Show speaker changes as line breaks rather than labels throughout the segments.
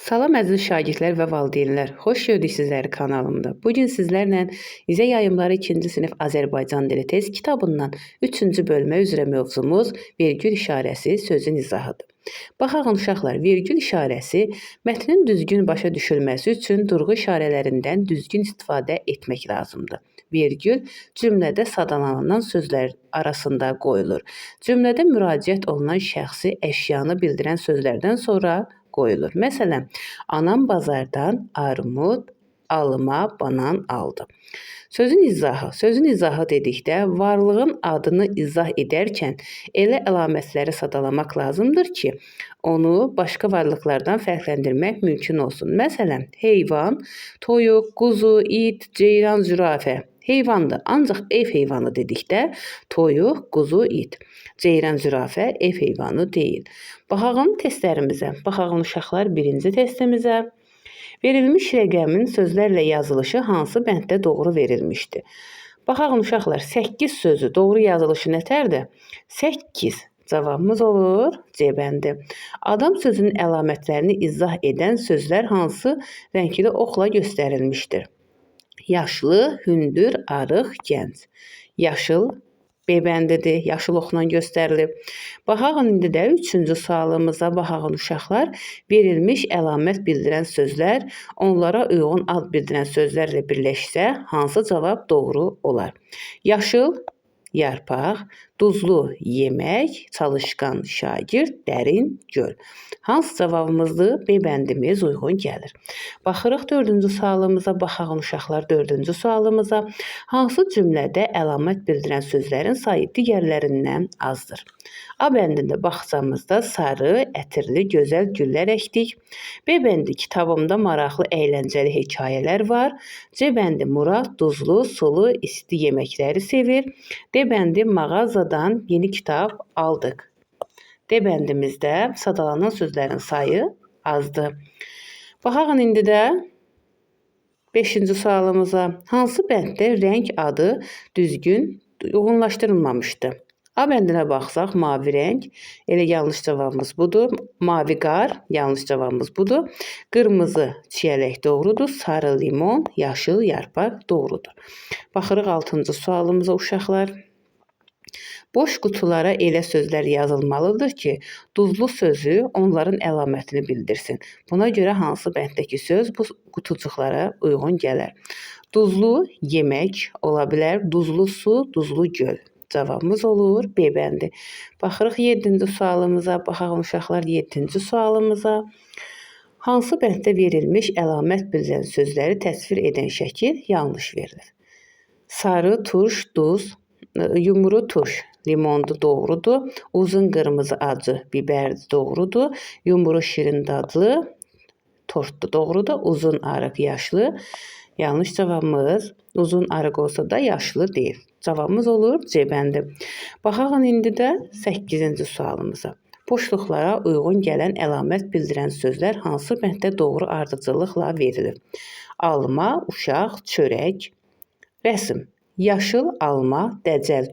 Salam əziz şagirdlər və valideynlər, xoş gördük sizləri kanalımda. Bugün sizlərlə İzə Yayımları 2-ci sinif Azərbaycan dili test kitabından 3-cü bölmə üzrə mövzumuz vergül işarəsi sözün izahıdır. Baxaq uşaqlar, vergül işarəsi mətnin düzgün başa düşülməsi üçün durğu işarələrindən düzgün istifadə etmək lazımdır. Vergül cümlədə sadalanılan sözlər arasında qoyulur. Cümlədə müraciət olunan şəxsi, əşyanı bildirən sözlərdən sonra qoyulur. Məsələn, anam bazardan armud, alma, banan aldı. Sözün izahı. Sözün izahı dedikdə varlığın adını izah edərkən elə əlamətləri sadalamaq lazımdır ki, onu başqa varlıqlardan fərqləndirmək mümkün olsun. Məsələn, heyvan, toyuq, quzu, it, ceyran, zürafə. Heyvandır, ancaq ev heyvanı dedikdə toyuq, quzu, it. Ceyran, zürafə ev heyvanı deyil. Baxaq testlərimizə. Baxaq uşaqlar birinci testimizə. Verilmiş rəqəmin sözlərlə yazılışı hansı bənddə doğru verilmişdir? Baxaq uşaqlar, 8 sözü doğru yazılışı nətərdir? 8. Cavabımız olur C bəndi. Adam sözünün əlamətlərini izah edən sözlər hansı rəngli oxla göstərilmişdir? Yaşlı, hündür, arıq, gənc. Yaşıl B bəndidir, yaşıl oxla göstərilib. Baxaq indi də 3-cü sualımıza baxaq uşaqlar. Verilmiş əlamət bildirən sözlər onlara uyğun ad bildirən sözlərlə birləşsə hansı cavab doğru olar? Yaşıl, yarpaq, duzlu, yemək, çalışqan, şagird, dərin, göl. Hansı cavabımızdır? B bəndimiz uyğun gəlir. Baxırıq 4-cü sualımıza, baxaq uşaqlar 4-cü sualımıza. Hansı cümlədə əlamət bildirən sözlərin sayı digərlərindən azdır? A bəndində bağçamızda sarı, ətirli, gözəl güllər əkdik. B bəndi kitabımda maraqlı, əyləncəli hekayələr var. C bəndi Murad duzlu, sulu, isti yeməkləri sevir. D bəndi mağazadan yeni kitab aldıq. D bəndimizdə sadalanan sözlərin sayı azdır. Baxaq indi də 5-ci sualımıza. Hansı bənddə rəng adı düzgün uyğunlaşdırılmamışdır? A bəndinə baxsaq, mavi rəng, elə yanlış cavabımız budur. Mavi qar, yanlış cavabımız budur. Qırmızı çiyələk doğrudur. Sarı limon, yaşıl yarpaq doğrudur. Baxırıq 6-cı sualımıza uşaqlar. Boş qutulara elə sözlər yazılmalıdır ki, duzlu sözü onların əlamətini bildirsin. Buna görə hansı bənddəki söz bu qutucuqlara uyğun gələr? Duzlu yemək ola bilər, duzlu su, duzlu göl. Cavabımız olur B bəndi. Baxırıq 7-ci sualımıza, baxaq uşaqlar 7-ci sualımıza. Hansı bənddə verilmiş əlamət bildirən sözləri təsvir edən şəkil yanlış verilir? Sarı turş, duz, yumru turş, limondu doğrudur. Uzun qırmızı acı, bibərdi doğrudur. Yumru şirin dadlı, tortdu doğrudur. Uzun arıq, yaşlı. Yanlış cavabımız uzun arıq olsa da yaşlı deyil. Cavabımız olur C bəndi. Baxaq indi də 8-ci sualımıza. Boşluqlara uyğun gələn əlamət bildirən sözlər hansı bənddə doğru ardıcıllıqla verilir? Alma, uşaq, çörək, rəsm. Yaşıl alma, dəcəl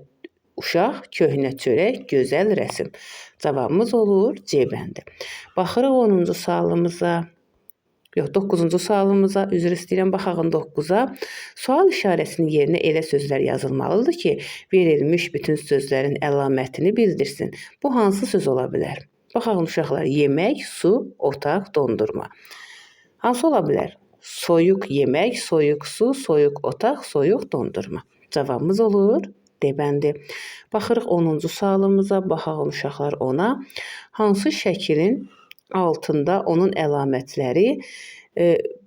uşaq, köhnə çörək, gözəl rəsm. Cavabımız olur C bəndi. Baxırıq 10-cu sualımıza. 9-cu sualımıza, üzr istəyirəm, baxaq 9-a. Sual işarəsinin yerinə elə sözlər yazılmalıdır ki, verilmiş bütün sözlərin əlamətini bildirsin. Bu hansı söz ola bilər? Baxaq uşaqlar, yemək, su, otaq, dondurma. Hansı ola bilər? Soyuq yemək, soyuq su, soyuq otaq, soyuq dondurma. Cavabımız olur D bəndi. Baxırıq 10-cu sualımıza, baxaq uşaqlar 10-a. Hansı şəkilin altında onun əlamətləri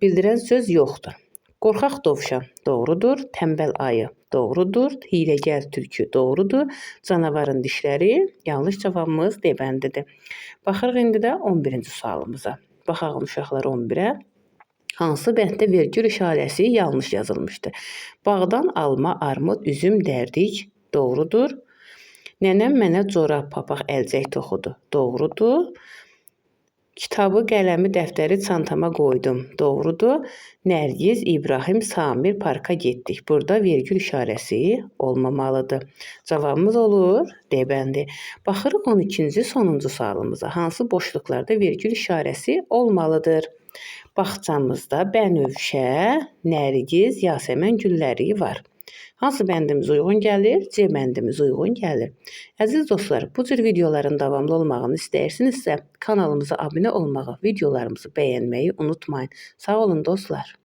bildirən söz yoxdur? Qorxaq dovşan doğrudur, tənbəl ayı doğrudur, hiləgər tülkü doğrudur, canavarın dişləri yanlış cavabımız D bəndidir. Baxırıq indi də 11-ci sualımıza. Baxaq uşaqlar 11-ə. Hansı bənddə vergül işarəsi yanlış yazılmışdır? Bağdan alma, armud, üzüm dərdik doğrudur. Nənəm mənə corab, papaq, əlcək toxudu doğrudur. Kitabı, qələmi, dəftəri çantama qoydum. Doğrudur. Nərgiz, İbrahim, Samir parka getdik. Burada vergül işarəsi olmamalıdır. Cavabımız olur D bəndi. Baxırıq 12-ci sonuncu sualımıza. Hansı boşluqlarda vergül işarəsi olmalıdır? Bağçamızda bənövşə, nərgiz, yasəmən gülləri var. Hansı bəndimiz uyğun gəlir? C bəndimiz uyğun gəlir. Əziz dostlar, bu cür videoların davamlı olmağını istəyirsinizsə, kanalımıza abunə olmağı, videolarımızı bəyənməyi unutmayın. Sağ olun dostlar.